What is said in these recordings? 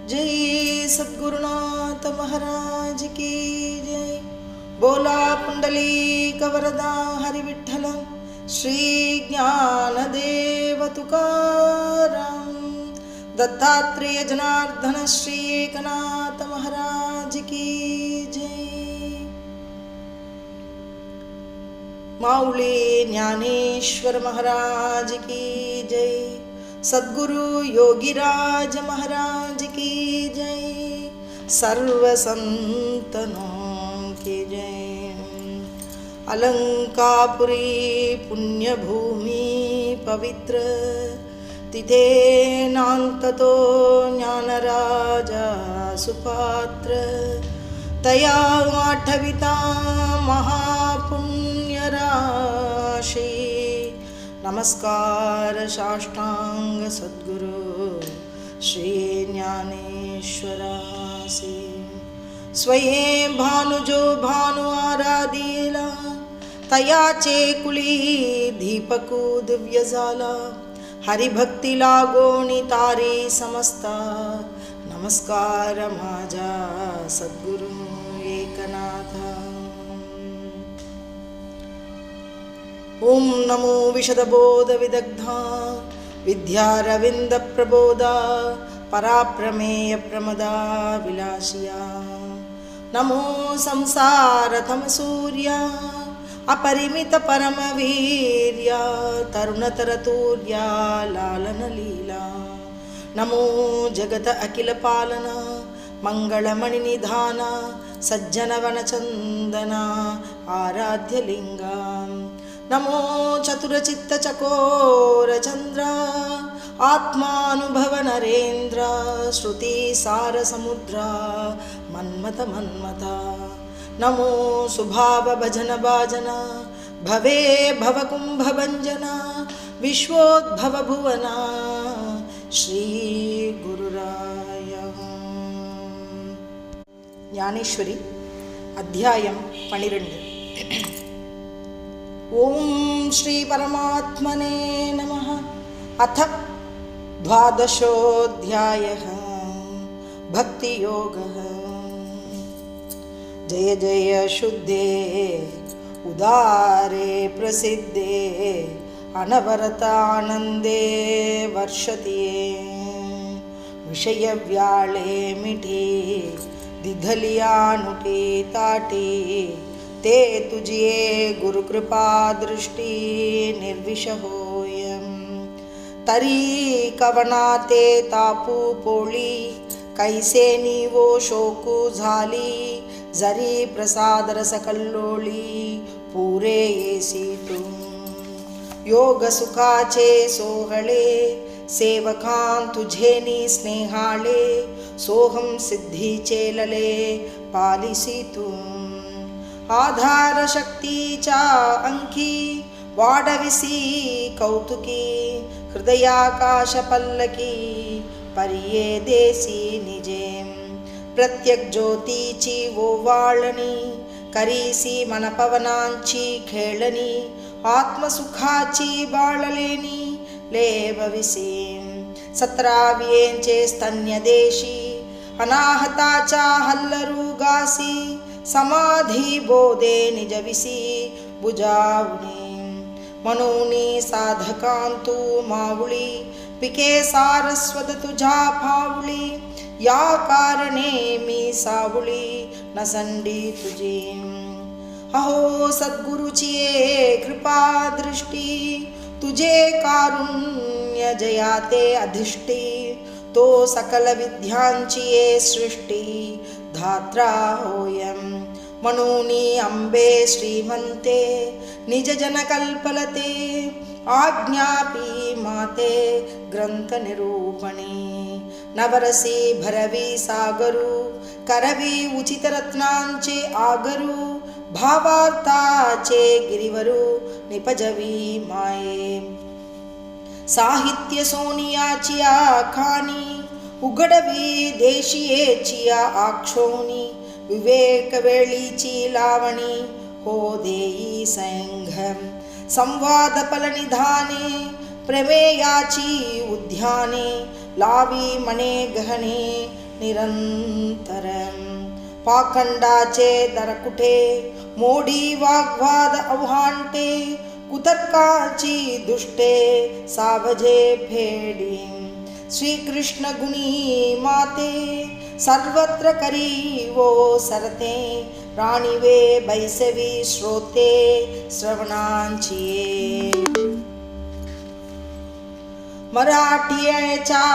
जय सद्गुरुनाथ महाराज की जय। बोला पुंडलिक वरदा हरि विठ्ठल श्री ज्ञानदेव तुकाराम। दत्तात्रेय जनार्दन श्री एकनाथ महाराज की जय। माऊली ज्ञानेश्वर महाराज की जय। सद्गुरु योगीराज महाराज की जय। सर्व संतनों की जय। अलंकापुरी पुण्यभूमि पवित्र तिथे नांततो ज्ञानराजा सुपात्र। तया आठविता महापुण्यराशी। नमस्कार साष्टांग सद्गुरु श्री ज्ञानेश्वरासी। स्वयं भानुजो भानु आराधीला तयाचे कुली दीपकू दिव्य झाला। हरिभक्ती लागोनी तारी समस्ता। नमस्कार माझा सद्गुरु एकनाथा। ओम नमो विशदबोध विदग्धा विद्यारविंद प्रबोधा पराप्रमेय प्रमदा विलासिया। नमो संसार थम सूर्या अपरिमित परमवीर्या तरुणतरतूर्या लालन लीला। नमो जगत अखिल पालना मंगलमणि निधाना सज्जन वनचंदना आराध्य लिंगा। नमो चतुरचित्त चकोर चंद्र आत्मानुभव नरेंद्र श्रुति सार समुद्र मन्मथ मन्मथा। नमो सुभाव भजन भाजना भवे भव कुंभ भंजना विश्वोद्भव भुवना श्री गुरुराय। ज्ञानेश्वरी अध्यायं 12। ओम श्री परमात्मने नमः। अथ 12ोऽध्यायः भक्ति योगः। जय जय शुद्धे उदारे प्रसिद्धे अनवरत आनंदे वर्षति। विषय व्याळे मिठी दिघलियानुटी ताटी ते तुझिये गुरुकृपा दृष्टी निर्विष होयम। तरी कवना ते तापू पोळी कैसे नीवो शोकू झाली। जरी प्रसाद रस कल्लोळी पुरे येसी तू। योग सुखाचे सोहळे सेवकां तुझेनी स्नेहाळे। सोहम सिद्धीचे लले पालिसी तू। आधार शक्तीच्या अंकी वाढविसी कौतुकी। हृदयाकाश पल्लकी परिये देसी निजे। प्रत्येक ज्योतीची ओवाळणी करीसी मनपवनांची खेळणी। आत्मसुखाची बाळलेणी लेवविसी। 17 स्तन्यदेशी अनाहताच्या हल्लरुगासी। समाधी बोधे निजविसी बुजावणी। मनोनी साधकांतू मावळी पिके सारस्वत तुझा फावळी। या कारणे मी सावळी नसंडी तुझी। अहो सद्गुरुची कृपा दृष्टी तुझे कारुण्य जयाते अधिष्ठी। तो सकल विद्यांची सृष्टी धात्रा होयम। मनोनी अंबे श्रीमंते निज जन कल्पलते। आज्ञापी माते ग्रंथ निरूपणी। नवरसी भरवी सागरू करवी उचित रत्नांचे आगरू। भावार्थाचे गिरिवरू निपजवी माये। साहित्य सोनियाची आखाणी उघडवी देशीयेची आक्षोणी। विवेक वेळीची लावणी हो देई संघम। संवाद फलनिधाने प्रमेयाची उद्याने लावी मने गहने निरंतरम. पाखंडाचे दर कुठे, मोडी वाग्वाद आव्हांटे, कुतर्काची दुष्टे सावजे फेडी. श्रीकृष्ण गुणी माते, सर्वत्र करी वो सरते, राणीवे बैसवी श्रोते श्रवणांची. मराठीच्या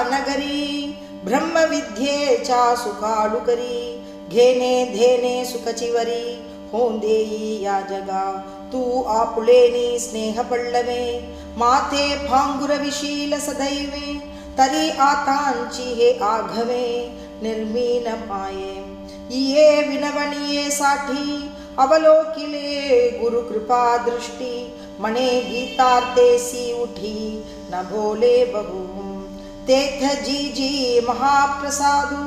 नगरी, ब्रह्मविद्येच्या सुखालुकरी, घेणे धेने सुखचिवरी, होंदेई या जगा तू आपुलेनी स्नेह पडलवे. माते फांगुर विशील सदैवे, तरी आतांची हे आघवे निर्मीन पाये. ये विनवणीये साठी, अवलोकिले गुरु कृपा दृष्टी, मने गीतार्तेसी उठी न भोले बहु. तेथ जी जी महाप्रसादू,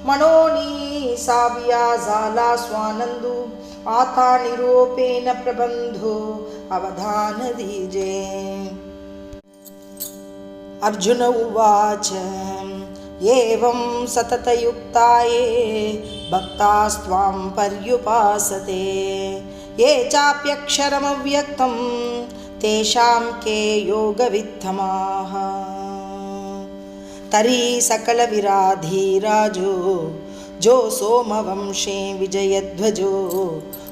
मनोनी साविया झाला स्वानंदू, आता निरोपेन प्रबंधो अवधान दीजे. अर्जुन उवाच एवं सततयुक्ताये भक्तास्त्वां पर्युपासते, ये चाप्यक्षरमव्यक्तं तेषां के योगवित्तमाः. तरी सकल विराधीराजो, जो सोमवंशे विजयध्वजो,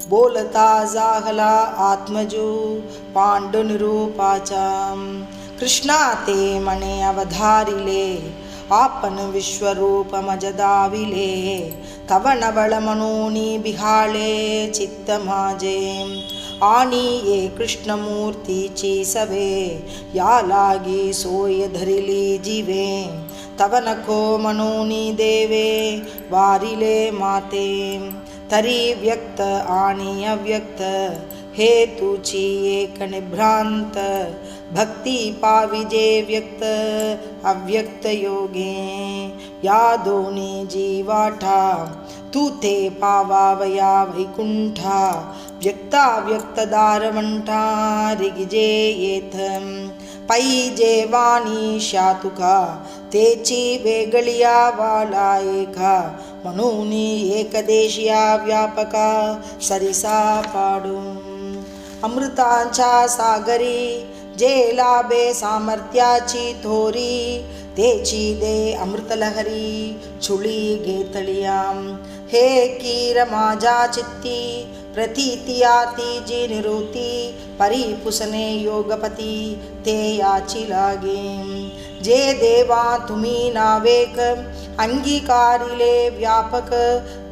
बोलता जाहला आत्मजो पांडुनिरूपाचा. कृष्णा ते मने अवधारिले, आपण विश्वरूपमज दाविले, तव नवळ मनोनी बिहाळे चित्त माझे. आणि ये कृष्णमूर्तीची सवे, या लागी सोय धरिली जीवे, तव नको मनोनी देवे वारिले माते. तरी व्यक्त आणि अव्यक्त हे तुची एक निभ्रांत, भक्ती पाविजे व्यक्त अव्यक्त योगे. या दोन्ही जीवाठा तू ते पावावया वैकुंठा, व्यक्ताव्यक्त दारवंठा रिगिजे येथ. पैजे वाणी शातुका, तेची वेगळिया वाला एका, म्हणून एकदेशिया व्यापका सरिसा पाडून. अमृताच्या सागरी, जे लाभे सामर्थ्याची थोरी, तेची दे अमृतलहरी छुळी घेतलिया. हे कीर माझ्या चित्ती, प्रतीतियाती जी निवृत्ती, परिपुसने योगपती ते याची लागे. जे देवा तुम्ही नावेक, अंगीकारिले व्यापक,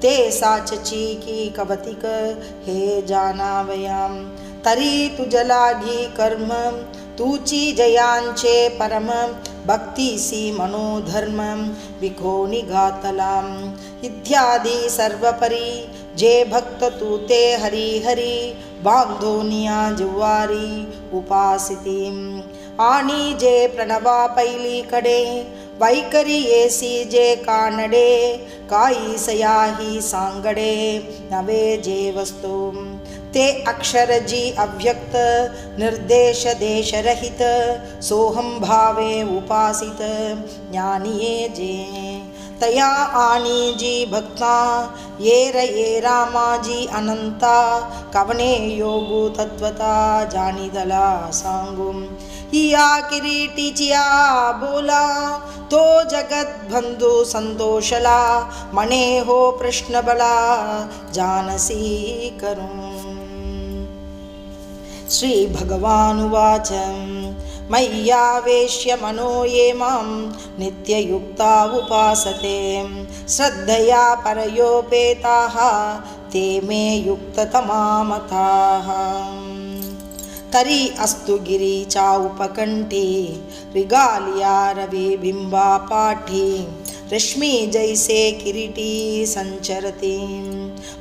ते साचची की कवतिक हे जाणावयाम. तरी तुझ लागी कर्म, तुची जयांचे परम, भक्तीसी मनोधर्म विखो निघातला. इत्यादी सर्वपरी, जे भक्त तू ते हरी हरी, बांधोनिया जिव्हारी उपासिती. आणि जे प्रणवा पैलीकडे, वैकरी येसी जे कानडे, काही सयाही सांगडे नवे जे वस्तू. ते अक्षर जी अव्यक्त, निर्देश देशरहित, सोहम भावे उपासित ज्ञानिये जे. तया आणि जी भक्ता, ये रामाजी अनंता, कवने योगू तत्वता जाणीदला सांगू. या किरीटीचिया बोला, तो जगत बंधू संतोषला, मने हो प्रश्न बला जानसी करून. श्री भगवानुवाच मय्यावेश्य मनो ये मां नित्ययुक्ता उपासते, श्रद्धया परयोपेताः ते मे युक्ततमा मताः. तरी अस्तु गिरीचा उपकंठी, रिगालिया रविबिंबा पाठी, रश्मी जैसे किरीटी संचरती.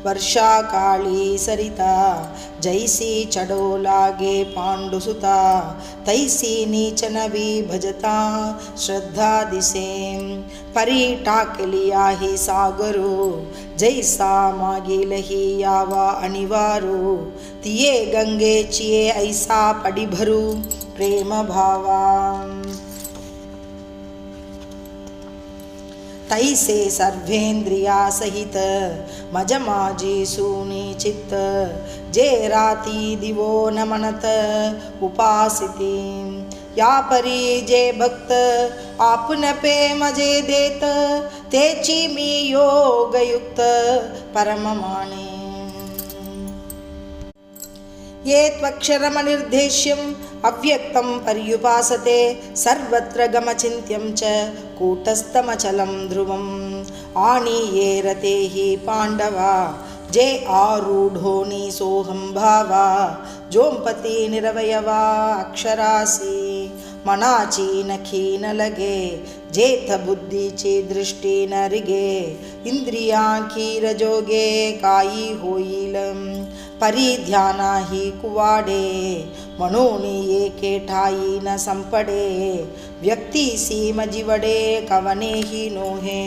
वर्षा काळी सरिता, जैसी चढो लागे पांडुसुता, तैसी नीच नवी भजता श्रद्धा दिसे. परी टाकलिया ही सागरो, जैसा मागीलही यावा अनिवारो, तिये गंगेचिये ऐसा पडी भरू प्रेम भावा. तैसे सर्वेंद्रिया सहित मज माझी सूनी चित्त जे राती दिवो न मनत उपासिती या परी जे भक्त आपण पे मजे देत तेची मी योगयुक्त परम माने ये त्वक्षरमनिर्देश्यम् अव्यक्तं पर्युपासते सर्वत्र गमचिन्त्यं च कूटस्थमचलं ध्रुवम् आनीये रते हि पाण्डवा जे आरूढोनि सोऽहं भावा जोंपती निरवयवा अक्षरासी मनाची नखी न लगे जेथ बुद्धीची दृष्टी न रिगे इंद्रियांकी रजोगे काई होईल परिध्याना ही कुवाडे म्हणून एके ठाई न संपडे व्यक्ती सीम जीवडे कवने ही नोहे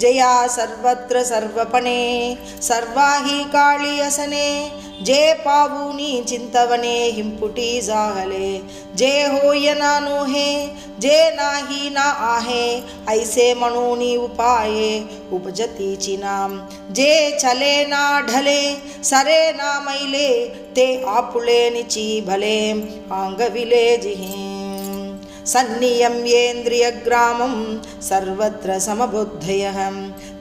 जया सर्वत्र सर्वपणे सर्वाही काळी असने जे पावुनी चिंतवने हिंपुटी जाहले जे होय ना नोहे जे नाही ना आहे ऐसे म्हणूनी उपाये उपजतीची नाम जे चले ना ढले सरे ना मैले ते आपुले निची भले आंगविले जिहि सन्नियम्येन्द्रियग्रामं सर्वत्र समबुद्धयः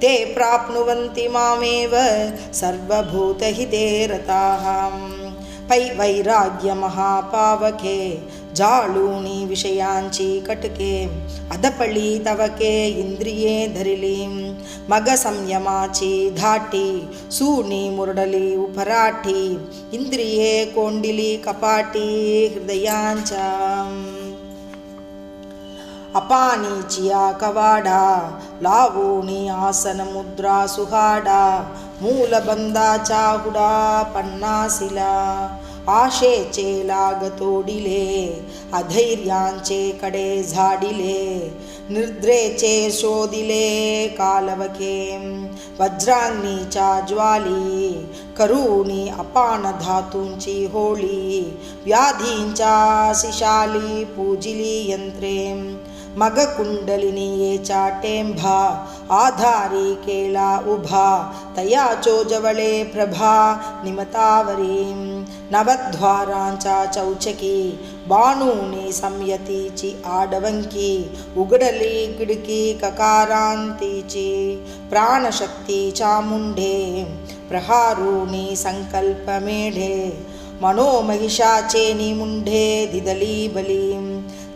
ते प्राप्नुवन्ति मामेव सर्वभूतहिते रताः पै वैराग्य महापावके जाळूनी विषयांची कटके अदपळी तवके इंद्रिये धरिली मग संयमाची धाटी सूनी मुरडली उपराठी इंद्रिये कोंडिली कपाटी हृदयांच्या अपानीचिया कवाडा लावोनी आसन मुद्रा सुहाडा मूलबंदाचा हुडा पन्नासिला आशेचे लाग तोडिले अधैर्यांचे कडे झाडिले निद्रेचे शोधिले कालवके वज्राग्नीच्या ज्वाली करूनी अपान धातूंची होळी व्याधींच्या शिशाली पूजिली यंत्रे मग कुंडलिनीयेचा टेंभा आधारी केला उभा तयाचो जवळे प्रभा निमतावरी नवद्वारांचा चौचकी बाणूनी संयतीची आडवंकी उघडली किडकी ककारांतीची प्राणशक्तीच्या मुंढे प्रहारूनी संकल्प मेढे मनोमहिषाचे निमुंढे दिदली बली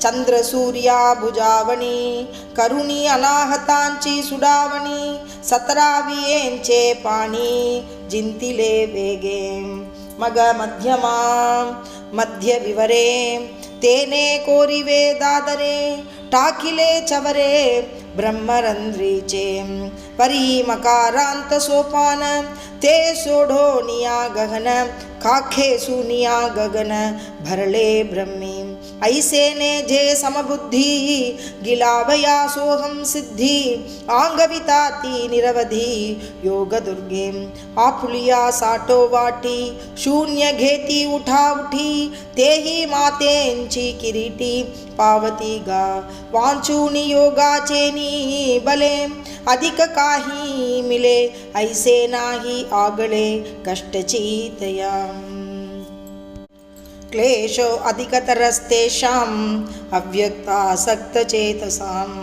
चंद्र सूर्या भुजावणी करुणी अनाहतांची सुडावणी 17 पाणी जिंतिले वेगे मग मध्यमा मध्य विवरे तेने कोरिवे दादरे टाकिले चवरे ब्रह्मरंध्रीचे परी मकारांत सोपान ते सोढोनिया गगन काखे सुनिया गगन भरले ब्रह्मी ऐसेने जे समबुद्धी गिलावया सोहम सिद्धी आंगविताती निरवधी योग दुर्गे आपुलिया साठो वाटी शून्य घेती उठा उठी तेही मातेंची किरीटी पावती गा वांचूनी योगाचेनी बले अधिक काही मिले ऐसे नाही आगळे कष्टचीतया क्लेशो अधिकतरस्तेषाम् अव्यक्तासक्तचेतसाम्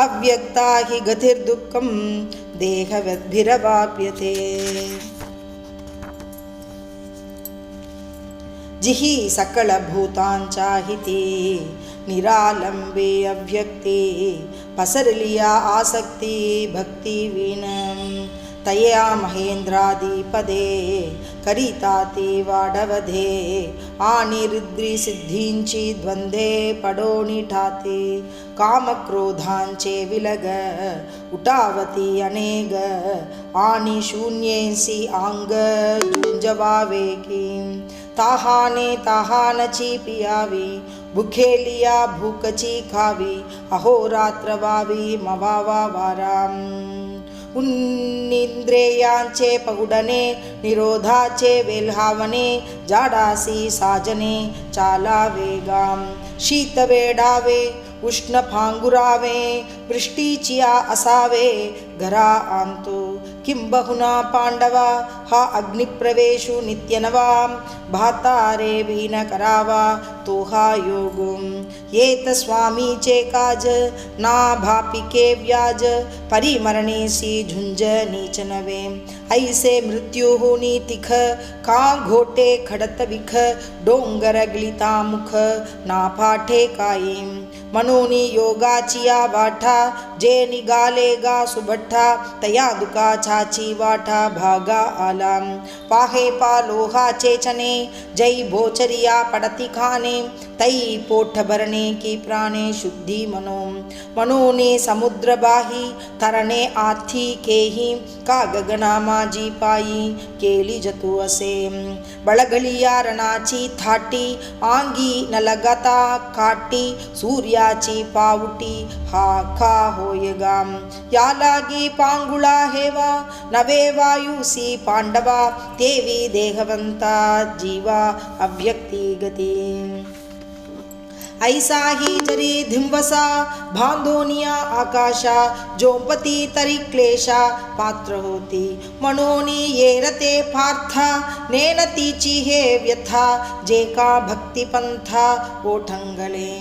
अव्यक्ता हि गतिर्दुःखं देहवद्भिरवाप्यते जिहि सकलभूतांचा हिते निरालंबे अव्यक्ते पसरलिया आसक्ति भक्ति विनं तया महेंद्रादिपदे करिताती वाढवधे आनिरुद्री सिद्धींची द्वंद्वे पडोनी ठाते कामक्रोधांचे विलग उठावती अनेक आणि शून्येसी आंग झुंजवावे की ताहाने ताहानची पियावी भुकेलिया भूकची खावी अहोरात्र वावी मवावा वाराम उन्निंद्रियांचे पगुडणे निरोधाचे वेल्हावणे जाडासी साजने चालावे गाम शीत वेडावे उष्ण फांगुरावे वृष्टीचिया असावे घरा आणतो. किंबहुना पांडवा हा अग्निप्रवेशू नित्यनवा, भातारे विन करावा तो हा योग. येत स्वामीचे काज ना भापिके व्याज, परिमरणेसी झुंज नीच नवे. ऐसे मृत्यू होनी तिख का घोटे खडत विख, डोंगर गलिता मुख ना पाठे काही. मनोनी योगाचिया वाठा जे निघाले गा सुभठ्ठा, तया दुखाची वाठा भागा आला. पाहे पालोहाचे चने जै भोचरिया पडती खाणे, तई पोठ भरणे की प्राणे शुद्धी मनो. मनोने समुद्र बाही तरणे आथी केही, का गगना माझी पायी केली जतू असे. बळगलिया रणाची थाटी आंगी न लगता काटी, सूर्याची पावटी हा खा होय गाम. या लागी पांगुळा हेवा नवे वायुसी पांडवा, तेवी देहवंता जीवा अव्यक्ती गती. ऐसा ही जरी धिंवसा बांधोनिया आकाशा, जोपती तरी क्लेशा पात्र होती. मनोनी येरते पार्था नेनतीची हे व्यथा, जे का भक्तिपंथा ओठंगले.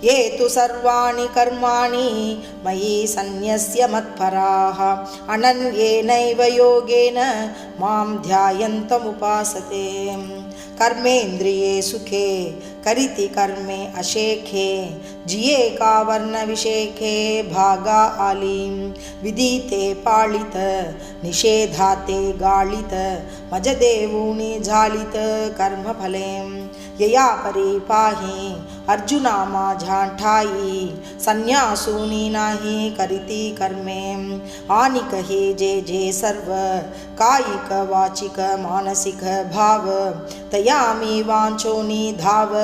ये तु सर्वाणि कर्माणि मयि सन्न्यस्य मत्पराः, अनन्येनैव योगेन मां ध्यायन्तमुपासते. कर्मेंद्रिये सुखे करिति कर्मे अशेखे, जिये का वर्ण विशेखे भागा आली. विदिते पाळित निषेधाते गाळित, मज देऊनी झालित कर्मफले. यया परिपाही अर्जुना माझ्या ठाई, संन्यासुनी नाही करिती कर्मे. आनिक हे जे जे सर्व कायिक वाचिक मानसिक भाव, तया मी वांछोनी धाव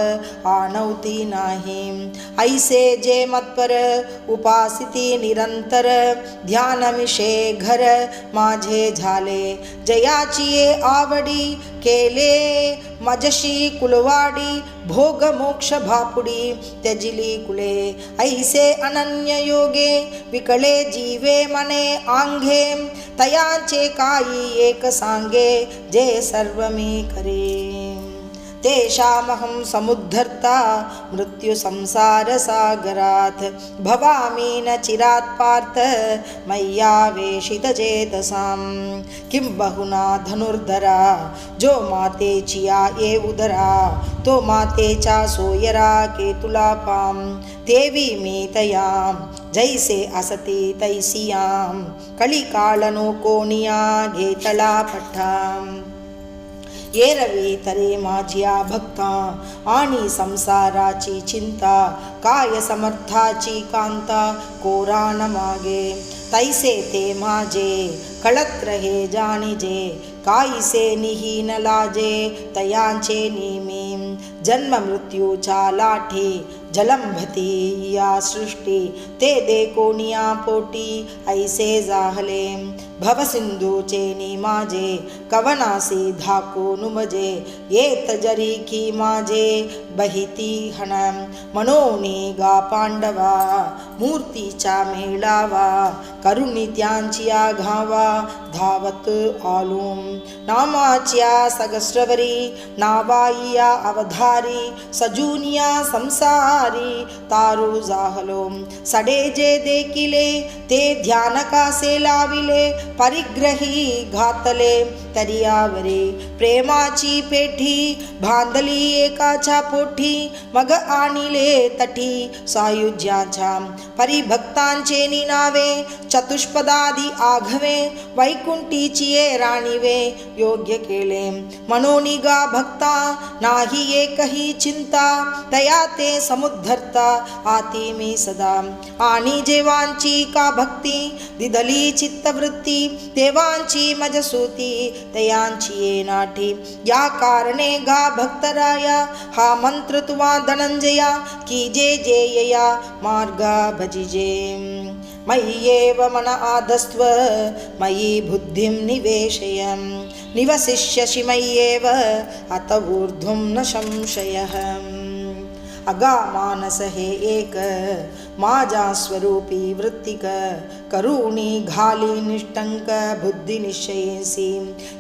आणवती नाही. ऐसे जे मत्पर उपासिती निरंतर, ध्यानमिषे घर माझे झाले. जयाची ये आवडी केले मजशी कुलवाडी, भोग मोक्ष भापुडी त्यजिली कुले. ऐसे अनन्य योगे विकळे जीवे मने आंघे, तयाचे काही एक सांगे जे सर्व मी करे. तेषामहं समुद्धर्ता मृत्यु संसार सागरात, भवामि न चिरात् पार्थ मय्यावेशित चेतसां. किं बहुना धनुर्धरा जो मातेचिया ये उदरा, तो मातेचा सोयरा केतुलापां. देवी मी तयां जैसे असती तैसियां, कलिकाळनो कोणिया घेतला पठां. एरवी तरे माझ्या भक्ता आणि संसाराची चिंता, काय समर्थाची कांता कोरान मागे. तैसे ते माझे कळत रहे जाणीजे, काहीसे निहीन लाजे तयांचे निमी. जन्म मृत्यूच्या लाठी जलंभती या सृष्टी, ते दे कोणिया पोटी ऐसे जाहले. भवसिंधूचे नि माझे कवनासी धाको नुमजे, येत जरी की माझे बहिती हण. मनोनी गा पांडवा मूर्तीचा मेळावा, करुणी त्यांची आघावा धावत आलूम. नामाच्या सगस्रवरी नावाईया अवधारी, सजूनिया संसारी तारू जाहलो. सडे जे देखिले ते ध्यान कासे लाविले, परिग्रही घातले तरियावरे. प्रेमाची पेठी बांधली एकाच्या पोठी, मग आणिले तटी सायुज्याच्या. परिभक्तांचे निनावे चतुष्पदादी आघवे, वैकुंठीची ये राणीवे योग्य केले. मनोनिगा भक्ता नाही एकही चिंता, तया ते समुद्धरता आती मी सदा. आणि जेवांची का भक्ती दिदली चित्तवृत्ती, देवांची मजसूती तयांची ये नाठी. या कारणे गा भक्तराया हा मंत्र तुवा धनंजया, की जे जे यया मार्गा भजिजे. मय्येव मन आधस्त्व मयि बुद्धिं निवेशय, निवसिष्यसि मय्येव अत ऊर्ध्वं न संशयः. अगा मानस हे एक माझा स्वरूपी वृत्तिक करुणी घाली निष्ठंक बुद्धी निश्चयेसी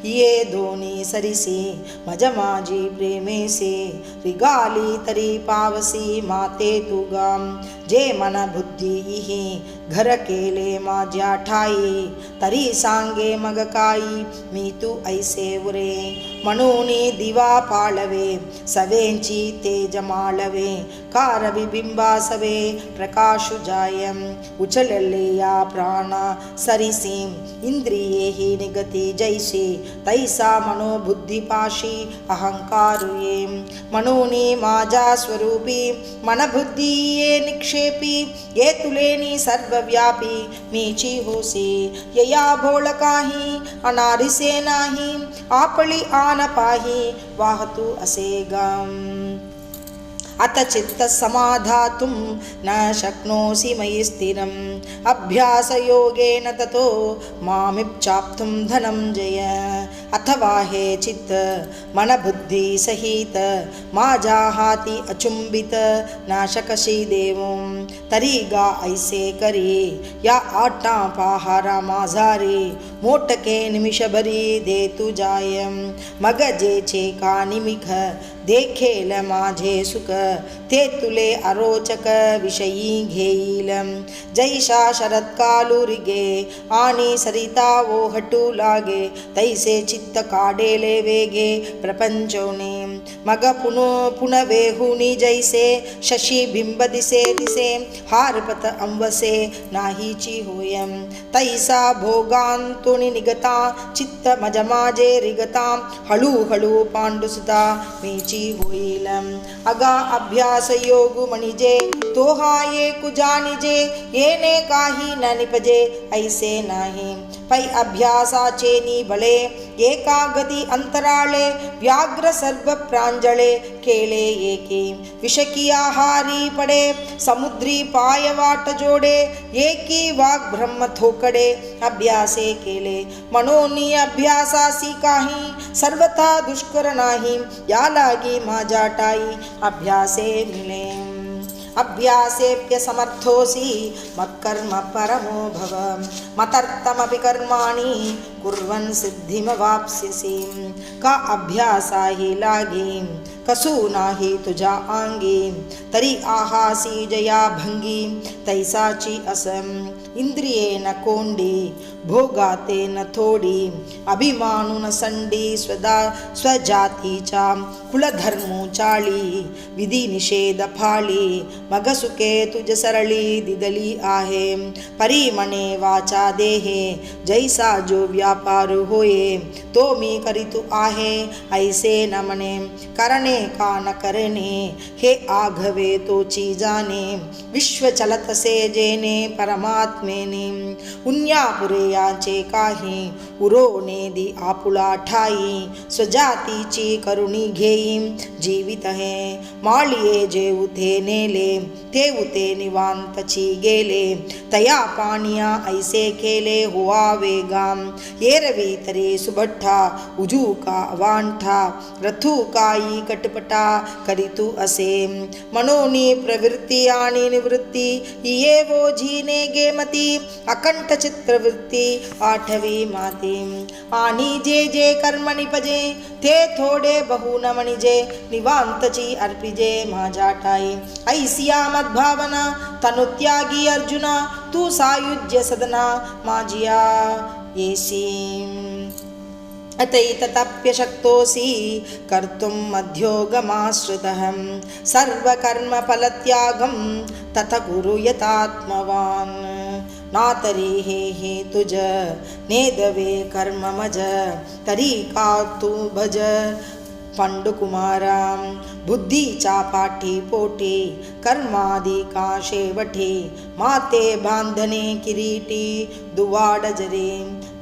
ये दोन्ही सरिसी मज माझी प्रेमेसी रिगाली तरी पावसी माते तुगा जे मन बुद्धी इही घर केले माझ्या ठाई तरी सांगे मग काही मी तू ऐसे उरे म्हणून दिवा पाळवे सवेंची तेज माळवे कारवी बिंबासवे प्रकाशु जायम उचलले या प्राण सरिसी इंद्रिये ही निगती जैसे तैसा मनोबुद्धिपाशी अहंकारुये म्हणून माझा स्वरूपी मनबुद्धी ये निक्षेपी ये तुलेनी सर्वव्यापी मीची होसी यया भोळ काही अनारिसे नाही आपली आन पाही वाहतू असे गम अत चित्त समाधातुं न शक्नोसि मयि स्थिरम् अभ्यासयोगेन ततो मामिप्चाप्तुं धनञ्जय अथवा हे चित्त मनबुद्धी सहित माझ्या हाती अचुंबित न शकशी देवों तरी गा ऐसे करी या आटा पहारा माझारी मोटके निमिषभरी दे तू जायम मग जेचे का निमिख देखेल माझे सुख ते तुले अरोचक विषयी घेईल जैसा शरत्कालुरिगे आणि सरिता वो हटू लागे तैसे चित्त काढेले वेगे प्रपंचोने मग पुनवेहुनी जैसे शशी बिंब दिसे दिसे हारपत अंवसे नाहीची होयम तैसा भोगांतुनी निगता चित्त मज माझे रिगता हळू हळू पांडुसुता मीची होईल अगा अभ्यास योगु मणिजे तो हा ये कुजानिजे येने काही न निपजे ऐसे नाही पै अभ्यासाचे निबळे एकागती अंतराळे व्याघ्र सर्व प्रांजळे केले एके विषकी आहारी पडे समुद्री पाय वाट जोडे एकी वाघ ब्रह्म थोकडे अभ्यासे केले म्हणून अभ्यासासी काही सर्वथा दुष्कर नाही या लागी माझ्या टाई अभ्यासे मिले अभ्यासेप्य समर्थोसी मत्कर्म परमो भव मतर्थमपि कर्माणि कुर्वन् सिद्धिमवाप्स्यसि का अभ्यासा ही लागी कसू नाही तुझ्या अंगी तरी आहासी जया भंगी तैसाची असम इंद्रिये न कोंडी भोगाते न थोडी अभिमानून संडी स्वजातीच्या कुलधर्मू चाळी विधी निषेध फाळी मग सुके तुझ सरळी दिदली आहे परी मने वाचा देहे जैसा जो व्यापार होये तो मी करीतू आहे ऐसे न मने करणे का न करणे हे आघवे तोची जाणे विश्व चलतसे जेने परमात्मेने उन्यापुरे याचे काही उरोने दी आपुला ठाई स्वजातीची करुणी घेई जीवित हे माळिये जे उथे नेले ते उते निवांतची गेले तया पानिया ऐसे केले हुआ वेगाम एरवी तरे सुभट्ठा उजूका वांठा रथुकाई कटपटा करितू असे मनोनी प्रवृत्ती आणि निवृत्ती ये वो जीने गेमती अकंठ चित्रवृत्ती आठवी माती आणि जे जे कर्म निपजे ते थोडे बहु न म्हणिजे निवांतची अर्पिजे माझ्या ठाई ऐसिया मद्भावना तनुत्यागी अर्जुना तू सायुज्य सदना माझिया येसी अतैतप्यशक्तोऽसि कर्तुं मध्योगमाश्रितः सर्वकर्मफलत्यागं तथ कुरु यतात्मवान् नातरी हे तुझ नेदवे कर्म मज तरी का तू भज पंडुकुमारा बुद्धीचा पाठी पोटी कर्मादी का शेवटी माते बांधणे किरीटी दुवाड जरे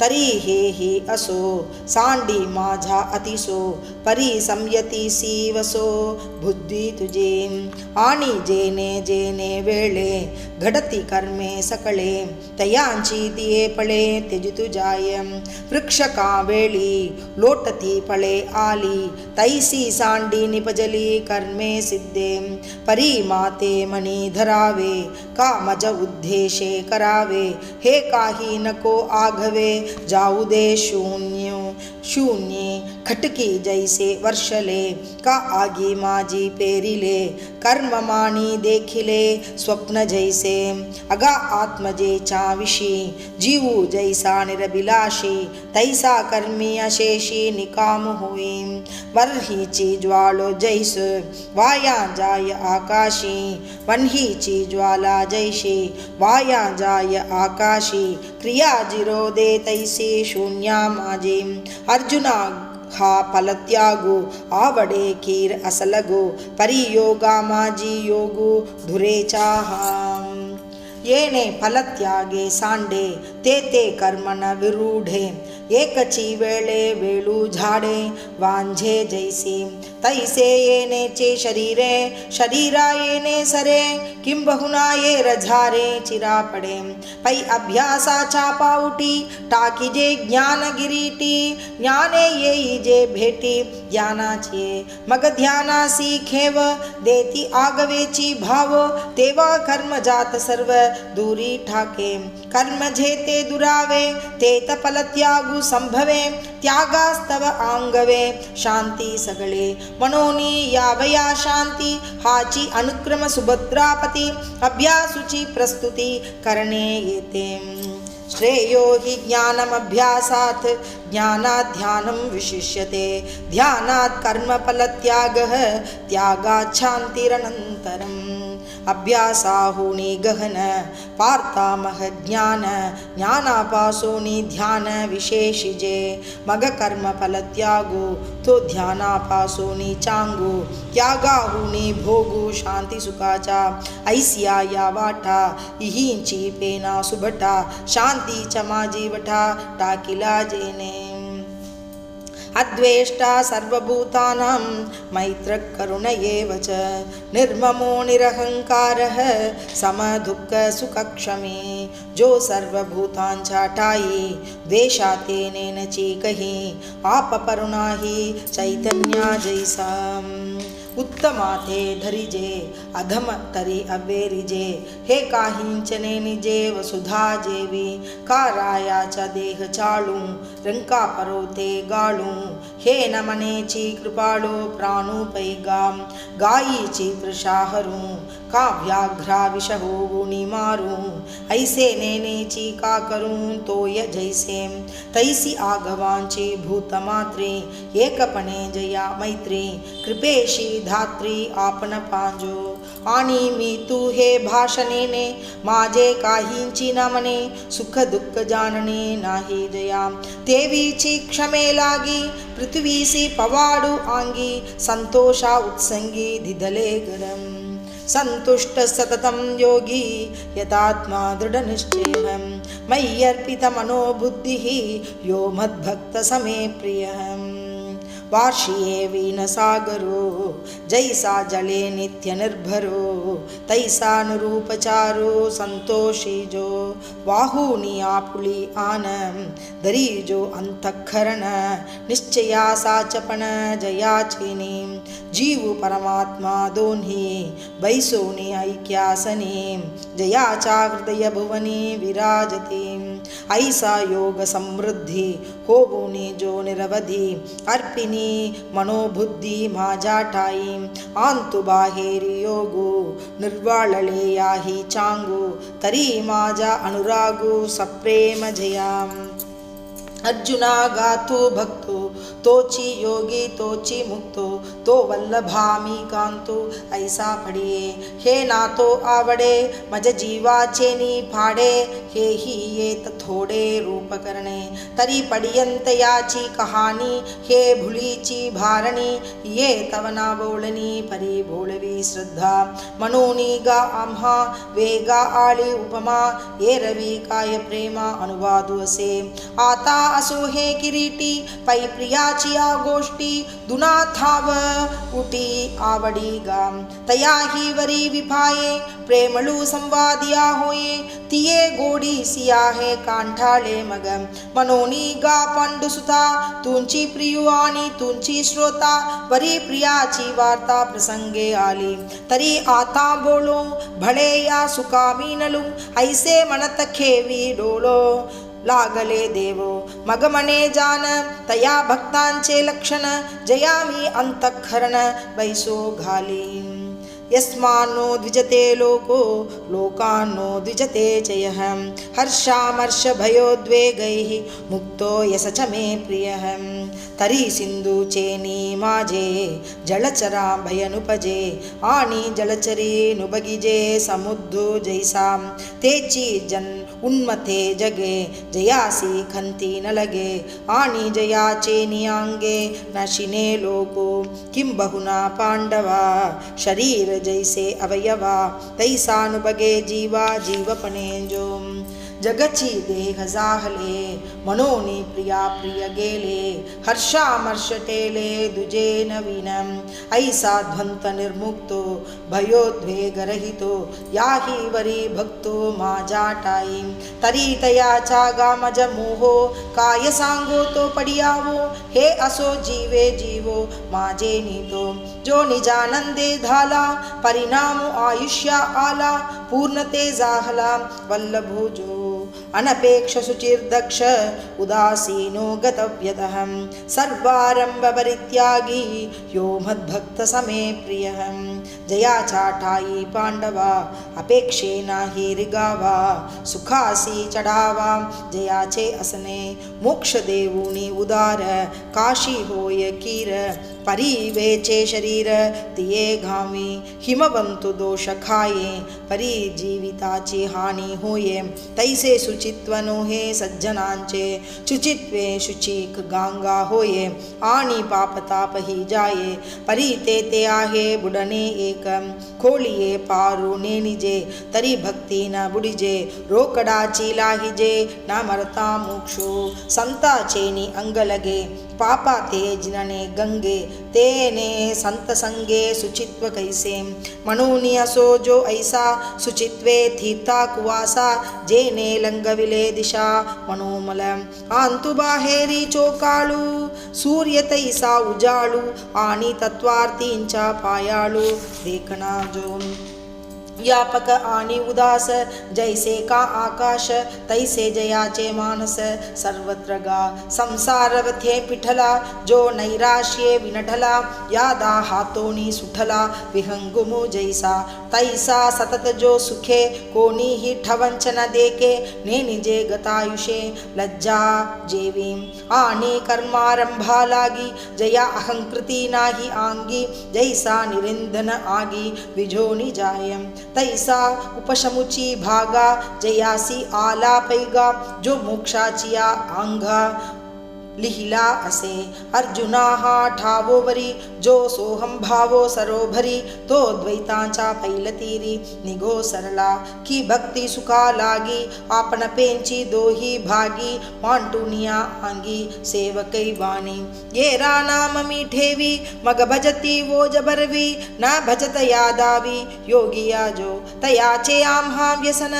तरी हे असो सांडी माझा अतिसो परी संयती सीवसो बुद्धी तुझे आणि जेने जेने वेळे घडती कर्मे सकळे तयांची दिये पळे त्यजितु जाय वृक्ष का वेळी लोटती फळे आली तैसी सांडी निपजली कर्मे सिद्धे परिमाते मणि धरावे कामज उद्देशे करावे हे काही नको आघवे जाऊ दे शून्ये खटकी जैसे वर्षले का आगी माझी पेरिले कर्म मानी देखिले स्वप्न जैसे अगा आत्मजेचा विशी जीवू जैसा निरभिलाषी तैसा कर्मी अशेषी निकाम होई वर्हीची ज्वालो जैस वाया जाय आकाशी वन्हीची ज्वाला जैशी वाया जाय आकाशी क्रिया जिरोदे तैसी शून्या माझी अर्जुना हा फलत्यागो आवडे कीर असलगो परियोगा माजी योगो धुरेचा हा येणे फलत्यागे सांडे ते कर्मन विरूढे एकची वेळे वेळू झाडे वांझे जैसी तैसे येनेचे शरीरा येणे सरे किंबहुना ये रझारे चिरा पडे पै अभ्यासाचा पाऊटी टाकीजे ज्ञान गिरीटी ज्ञाने येई जे भेटी ज्ञानाचे मग ध्यानासी खेव देती आगवेची भाव तेव्हा कर्म जात सर्व दूरी ठाके कर्म झेते दुरावे ते तपल त्यागू संभवे त्यागास्तव आंगवे शांती सगळे मनोनी यावया शांती हाची अनुक्रम सुभद्रापती अभ्यासूची प्रस्तुती करणे येते श्रेयो हि ज्ञानमभ्यासात् ज्ञानात् ध्यानं विशिष्यते ध्यानात् कर्मफलत्यागः त्यागात् शान्तिरनन्तरम् अभ्यासाहुनी गहन पार्तामह ज्ञानापासोनी ध्यान विशेषिजे मग कर्म फल त्यागो तो ध्यानापासोनी चांगो त्यागाहुनी भोगो शांती सुखाचा ऐसिया या वाटा इहींची पेना सुभटा शांतीचा माझी वठा टाकिला जेने अद्वेष्टा सर्वभूतानां मैत्रः करुण एव च निर्ममो निरहंकारः समदुःखसुखक्षमे जो सर्वभूतांचा ठाई द्वेषा तेने न चीकही आप परुणाही चैतन्या जैसा उत्तमाते धरिजे अधम तरी अवेरिजे हे काहींचने निजे वसुधा जेवी कारायाचा देह चाळू रंका परोते गाळू हे नमनेची कृपाळो प्राणू पैगाम गायीची प्रशाहरू का व्याघ्रा विष होऊनी मारू ऐसे नेनेची का करून तोय जैसे तैसी आगवांची भूतमात्री एकपणे जया मैत्री कृपेशी धात्री आपण पांजो आणि मी तू हे भाषणेने माझे काहींची न मने सुख दुःख जाणणे नाही जया तेवीची क्षमे लागी पृथ्वीसी पवाडू आंगी संतोषा उत्संगी धिदले गरम संतुष्ट सततं योगी यतात्मा दृढनिश्चयः मय्यर्पित मनोबुद्धिः यो मद्भक्त समे प्रियः वार्षिये वीणसागरो जैसा जले नित्य निर्भरो तैसानुरूपचारो संतोषी जो वाहुनी आपुली आनम दरीजो अंतःकरण निश्चया साचपण जयाचिनी जीव परमात्मा दोन्ही बैसोनी ऐक्यासनी जयाचा हृदय भुवनी विराजती ऐसा योग समृद्धी होऊनी जो निरवधी अर्पिनी मनोबुद्धी माझा ठाई आंतु बाहेरी योगो निर्वाळले याही चांगो तरी माझा अनुरागो सप्रेम जयाम अर्जुना गातो भक्तो तोची योगी तोची मुक्तो तो वल्लभामी कांतो ऐसा पडिये हे नातो आवडे मज जीवाचे नी फाडे हे ही येत थोडे रूप करणे तरी पडियंत याची कहाणी हे भुलीची भारणी ये तवना बोलणी परी बोलवी श्रद्धा मनोनी गा आम्हा वेगा आळी उपमा ये रवी काय प्रेमा अनुवादु असे आता असो हे किरीटी पै प्रिया प्रियाचिया गोष्टी दुनाथाव उटी आवडी गाम तया ही वरी विभाये प्रेमळू संवादिया होये तिये गोडी सिया हे कांठाळे मग मनोनी गा पांडुसुता तुंची प्रियू आणि तुंची श्रोता वरी प्रियाची वार्ता प्रसंगे आली तरी आता बोलो भळे या सुकामीनलू ऐसे म्हणत खेवी डोलो लागले देवो मग मने जान तया भक्तांचे लक्षण जयामी अंतःकरण बैसो घाली यस्मानो द्विजते लोको लोकानो द्विजते च यः हर्षामर्ष भयोद्वेगैः मुक्तो यस च मे प्रियः तरी सिंधू चेनी माझे जलचरा भयनुपजे आणि जलचरी नुबगिजे समुद्धू जैसा तेची जन उन्मते जगे जयासी खंती न लगे आणि जयाचे नियांगे नशिने लोको किं बहुना पांडवा शरीर जैसे अवयवा तैसानुबगे जीवा जीवपणे जो जगची देह जाहले मनोनी प्रिया प्रिय गेले हर्षामर्ष टेले दुजे नवीनम ऐसा ध्वंत निर्मुक्तो भयोद्वेगरहितो याही वरी भक्तो माझा टाई तरी तयाचा गामज मोहो काय सांगो तो पडियावो हे असो जीवे जीवो माझे नीतो जो निजानंदे झाला परिणाम आयुष्या आला पूर्णते जाहला वल्लभो जो अनपेक्ष सुचिर्दक्ष उदासीनो गतव्यतः सर्वारंभ परित्यागी यो मद्भक्त समे प्रियः जयाचा ठाई पांडवा अपेक्षे नाही रिगावा सुखासी चढावा जयाचे असने मोक्ष देऊनी उदार काशी होय कीर परिवेचे शरीर तिये घावी हिमवंतु दोष खाये परी जीविताची हानी होये तैसे सुचित्वनो हे सज्जनांचे शुचित्वे शुचिक गांगा होये आणि पापताप ही जाये परी ते आहे बुडणे एक खोलिये पारू ने निजे तरी भक्ती न बुडिजे रोकडाची लाहिजे न मरता मोक्षो संताचे नि अंगलगे पापा ते जिनने गंगे तेने संत संगे सुचित्व कैसे मनोनी असो जो ऐसा सुचित्वे थीता कुवासा जेने लंगविले दिशा मनोमल आंतु बाहेरी चोकाळू सूर्य तैसा उजाळू आणि तत्वार्थींच्या पायाळू देखना जो व्यापक आणि उदास जैसे का आकाश तैसे जयाचे मानस सर्वत्र गा संसारवथे पिठला जो नैराश्ये विनठला यादा हातोनी सुठला विहंगुमु जैसा तैसा सतत जो सुखे कोणीही ठवंच न देके ने निजे गतायुषे लज्जा जेवी आणि कर्मारंभा लागी जया अहंकृती नाही आंगी जैसा निरिंधन आगी विझोनी जायम तैसा उपशमुची भागा जयासी आला पैगा जो मोक्षाचिया आंघा लिहिला असे अर्जुना हा ठावोवरी जो सोहम भावो सरोभरी तो द्वैतांचा पैलतीरी निघो सरला की भक्ती सुखा लागी आपण पेंची दोही भागी मांटुनिया आंगी सेवकै वाणी ये नाम मी ठेवी मग भजती वो जबरवी न भजत यादावी योगिया जो तयाचे आम्हा व्यसन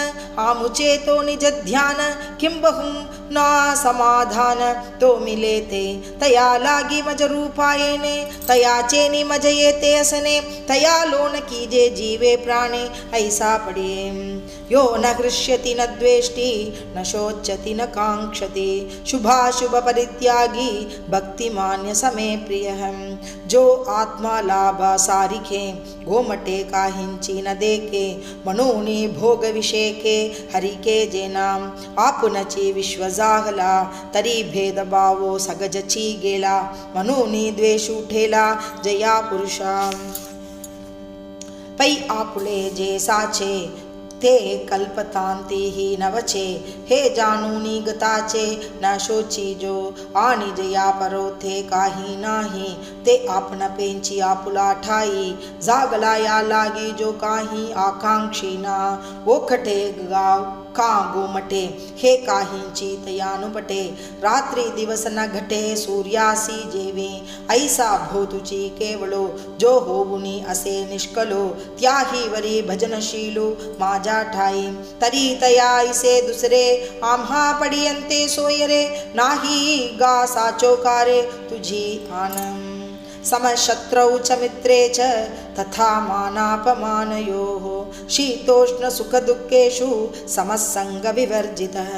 आमुचे तो निज ध्यान किं बहुं ना समाधान तो मिले ते तया लागी मज रूपायेने तयाचे नि मज येते असने तया लोन कीजे जीवे प्राणे ऐसा पडिये यो न हृष्यति न द्वेष्टि न शोच्यति न कांक्षति शुभाशुभ परित्यागी भक्तिमान्य समे प्रियः जो आत्मा लाभा सारिखे गोमटे काहिंची न देके मनोनी भोग विषेके हरिके जेनाम आपुनची विश्व जाहला तरी भेदभावो सगजची गेला मनोनी द्वेष उठेला जया पुरुषा पै आपुले जे साचे ते कल्पतांती ही नवचे हे जानूनी गताचे न शोची जो आणि जया परोथे काही नाही ते आपण पेंची आपुला ठाई जागला या लागी जो काही आकांक्षी ना ओखटे गाव का गोमटे हे काहींची तयानुपटे रात्री दिवस न घटे सूर्यासी जेवे ऐसा भोतुची केवळो जो होऊनी असे निष्कलो त्याही वरी भजनशीलो माझ्या ठाई तरी तया ऐसे दुसरे आम्हा पडियंते सोयरे नाही गा साचो कारे तुझी आनंद समशत्रौ च मित्रे च तथा मानापमानयोः शीतोष्ण सुखदुःखेषु समसंग विवर्जितः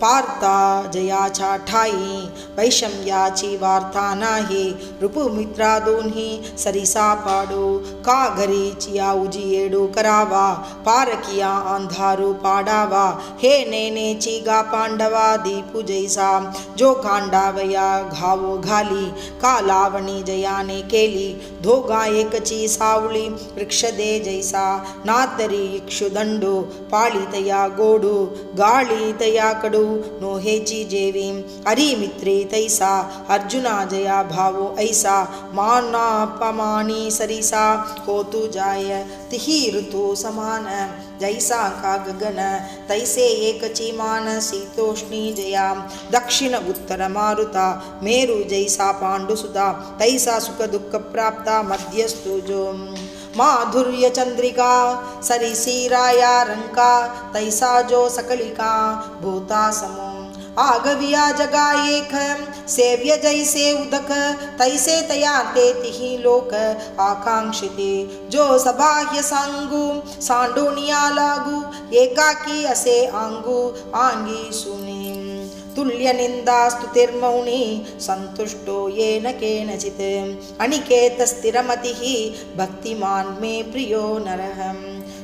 पार्था जयाच्या ठाई वैषम्याची वार्ता नाही ऋपुमित्रा दोन्ही सरिसा पाडो का घरीची उजियेडो करावा पारकिया अंधारू पाडावा हे नेनेची गा पांडवा दीपू जैसा जो कांडावया घावो घाली का लावणी जयाने केली धोगा एकची सावळी वृक्ष दे जैसा नातरी इक्षुदंडो पाळी तया गोडू गाळी तया कडू नोहेची जेवी अरी मित्रे तैसा अर्जुना जया भावो ऐसा मानापमानी सरिसा होतु जाय तिही ऋतु समान जैसा का गगन तैसे एकची मान शीतोष्णी जया दक्षिण उत्तर मारुता मेरु जैसा पांडुसुता तैसा सुख दुःख प्राप्ता मध्यस्तु जो माधुर्य चंद्रिका सरिसीराया रंका तैसा जो सकलिका भूता समो आगविया जगा एक सेव्य जैसे उदक तैसे तया ते तिही लोक आकांक्षिते जो सबाह्य सांगू सांडोनिया लागू एकाकी असे आंगू आंगी सुनी तुल्य निंदा स्तुतिर्मौनी संतुष्टो येन केनचित् अनिकेत स्थिरमतिः भक्तिमान मे प्रियो नरः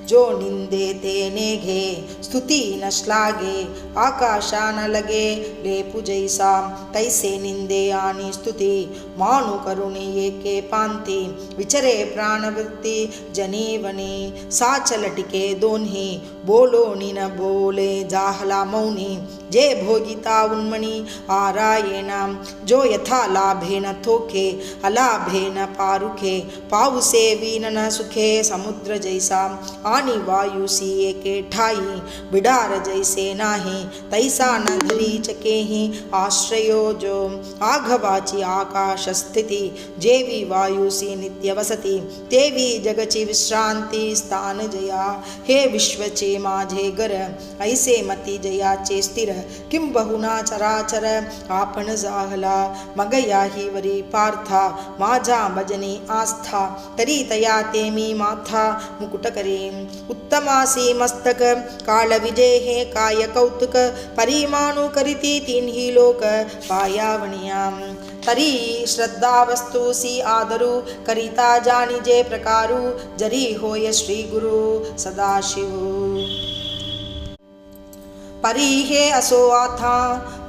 जो निंदे ते नेघे स्तुती न श्लाघे आकाशा न लगे लेपु जैसा तैसे निंदे आणि स्तुती मानु करुणी एके पांती विचरे प्राणवृत्ती जनीवनी साचलटिके दोन्ही बोलोनी न बोले जाहला मौनी जे भोगिता उन्मणी आरायेना जो यथा लाभेन थोके अलाभेन पारुखे पाऊसे वीन न सुखे समुद्र जैसा आणि वायुसी एके ठाई बिडार जैसे नाही तैसा न धरी चकेही आश्रयो जो आघवाची आकाश स्थिती जेवी वायुसी नित्य वसती तेवी जगची विश्रांती स्थान जया हे विश्वचे माझे गर ऐसे मती जयाचे स्थिर किं बहुना चराचर आपण जाहला मग याही वरी पार्था माझा भजनी आस्था तरी तया ते मी माथा मुकुट करीम उत्तमासी मस्तक काळ विजय हे काय कौतुक परिमाणु करीती तिन्ही लोक पायावणियाम तरी श्रद्धा वस्तुसी आदरू करिता जाणिजे प्रकारू जरी होय श्री गुरु सदाशिव परी हे असो आथा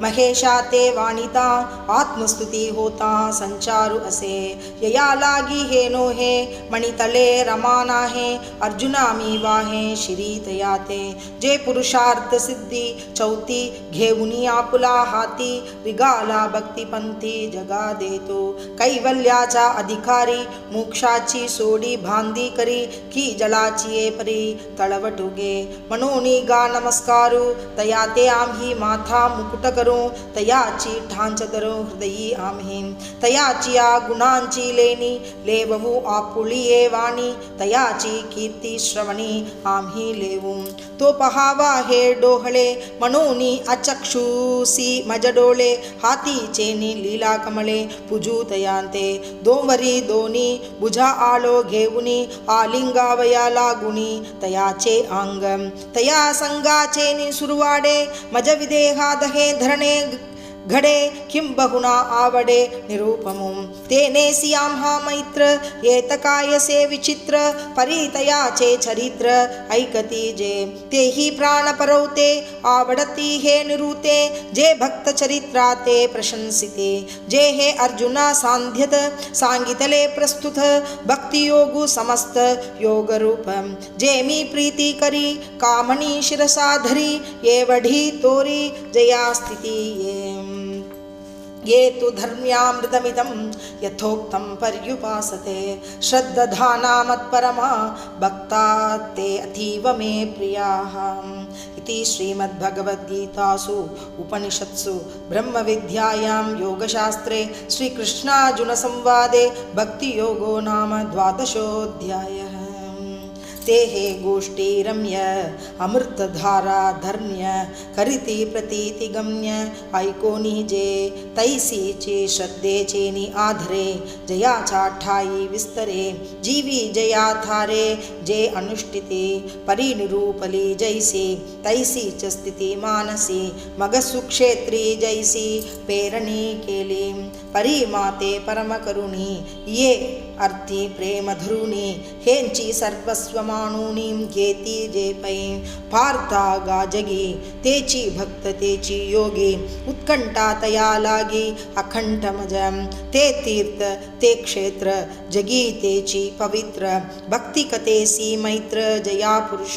महेशा ते वाणिता आत्मस्तुती होता संचारू असे यया लागी हे नो हे मणितले रमाना हे अर्जुना मी वाहे शिरीतया ते जे पुरुषार्थ सिद्धी चौथी घेऊनी आपुला हाती रिगाला भक्तिपंथी जगा देतो कैवल्याचा अधिकारी मोक्षाची सोडी भांदी करी की जलाची परी तळवटुगे मनोनी गा नमस्कारू तया ते आम्ही माथा मुकुट करू तयाची ठांच धरो हृदयी आम्ही तयाची या गुणांची लेणी लेवू आपुळीये वाणी तयाची कीर्ती श्रवणी आम्ही लेवू तो पहावा हे डोहळे मनोनी अचक्षुसी मज डोळे हातीचे लीला कमळे पूजू तयांते दोवरी दोनी बुझा आलो घेऊनी आलिंगावया लागुनी तयाचे अंग तया संगाचे नि सुरवाडे मज विदेहा दहे धरणे घडे किं बहुना आवडे निरूपमु तेनेसी आम्हा मैत्र येतकायसे विचित्र परितयाचे चरित्र ऐकती जे तेही प्राण परवते आवडती हे निरूते जे भक्त चरित्राते प्रशंसिते जे हे अर्जुना सांध्यत सांगितले प्रस्तुत भक्ति योगु समस्त योग रूप जे मी प्रीती करी कामनी शिरसा धरी येवढी तोरी जया स्थिती ये तु धर्म्यामृतमिदं यथोक्तं पर्युपासते श्रद्धाना मत्परमा भक्ता ते अतीव मे प्रियाः इति श्रीमद्भगवद्गीतासु उपनिषत्सु ब्रह्मविद्यायां योगशास्त्रे श्रीकृष्णार्जुनसंवादे भक्तियोगो नाम 12ोऽध्यायः। तेः गोष्ठीरम्य अमृतधारा धर्म्य करिति प्रतीति गम्य ऐको निजे तैसीचे श्रद्धे चेनी आधरे जया चाठाई विस्तरे जीवी जया थारे जे अनुष्ठिते परिनिरूपली जैसी तैसी च स्थिति मानसी मगसु क्षेत्री जैसी पेरणी केली परिमाते परम करुणी ये अर्थी प्रेम धरुणी हेंची सर्वस्वमाणुनीं घेती जे पै पार्था गाजगी तेची भक्त तेची योगी उत्कंठा तया लागी अखंडमजम ते तीर्थ ते क्षेत्र जगी तेची पवित्र भक्ति कतेसी मैत्र जया पुरुष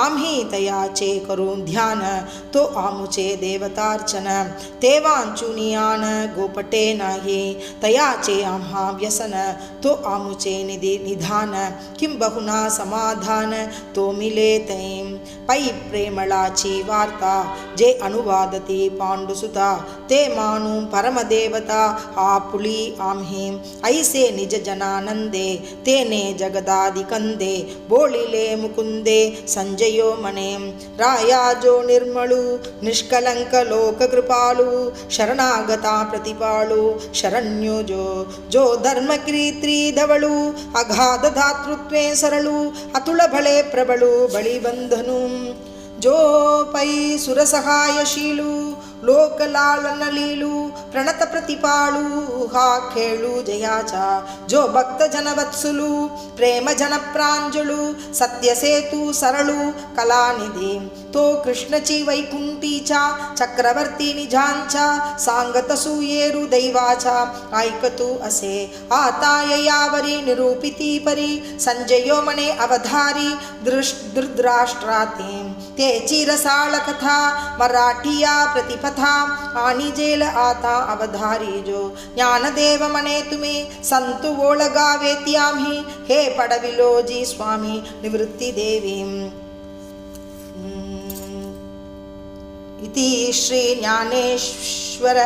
आम्ही तयाचे करून ध्यान तो आमुचे देवतार्चन तेवांचुनियान गोपटे नाही तयाचे आम्हा व्यसन तो आमुचे निधान किं बहुना समाधान तो मिले तैं पै प्रेमळाची वार्ता जे अनुवादती पांडुसुता ते मानु परमदेवता आपुली आम्ही ऐसे निज जनानंदे तेने जगदादिकंदे बोलिले मुकुंदे संजयो मने राया जो निर्मलु निष्कलंक लोक कृपालु शरणागता प्रतिपालु शरण्यो जो धर्म कीर्ति धवळु अगाध धातृत्वे सरळु अतुल भळे प्रबळु बळी बंधनु जो पै सुरसहायशीलु लोकलालन लीलु प्रणत प्रतिपाळु हा खेळु जयाचा जो भक्त जनवत्सुलु प्रेम जन प्रांजळु सत्य सेतु सरळु कलानिधी तो कृष्णची वैकुंठीचा चक्रवर्ती निजांचा सांगत सुयेरु दैवाचा ऐकतु असे आता यावरी निरूपिती परी संजयो मने अवधारी धृतराष्ट्राती तेची रसाळ कथा मराठिया प्रतिपथा आणि जेल आता अवधारी जो ज्ञानदेव मने तुम्ही संतु ओळगावेती आम्ही हे पडविलोजी स्वामी निवृत्ती देवी इति श्री ज्ञानेश्वर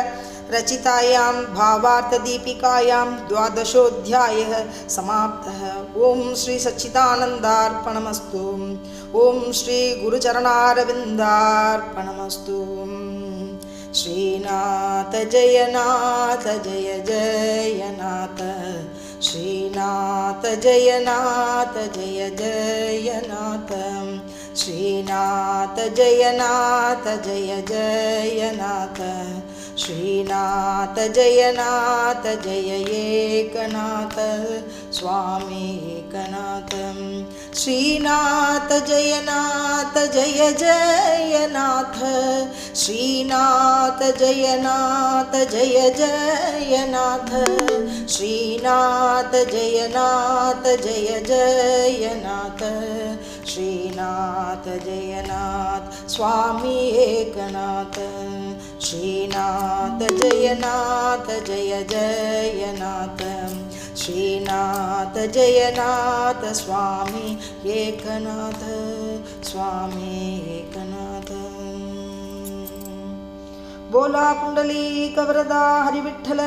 रचितायां भावार्थदीपिकायां 12ोऽध्यायः समाप्तः। ओम श्री सच्चिदानन्दार्पणमस्तु। ओम श्री गुरुचरणारविन्दार्पणमस्तु। श्रीनाथ जयनाथ जय जयनाथ श्रीनाथ जयनाथ जय जयनाथ श्रीनाथ जयनाथ जय जयनाथ श्रीनाथ जयनाथ जय एकनाथ स्वामी एकनाथ श्रीनाथ जयनाथ जय जयनाथ श्रीनाथ जयनाथ जय जयनाथ श्रीनाथ जयनाथ जय जयनाथ श्रीनाथ जयनाथ स्वामी एकनाथ श्रीनाथ जयनाथ जय जयनाथ श्रीनाथ जयनाथ स्वामी एकनाथ स्वामी एकनाथ। बोला पुंडलीक वरदा हरि विठ्ठल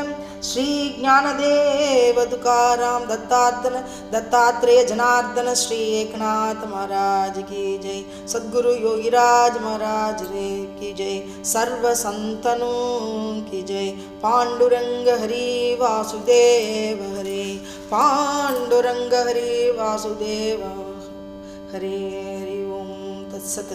श्री ज्ञानदेव तुकाराम दत्तात्रेय जनार्दन श्री एकनाथ महाराज की जय। सद्गुरु योगीराज महाराज रे की जय। सर्व संतनों की जय। पांडुरंग हरि वासुदेव हरे पांडुरंग हरि वासुदेव हरे हरि ओम तत्सत।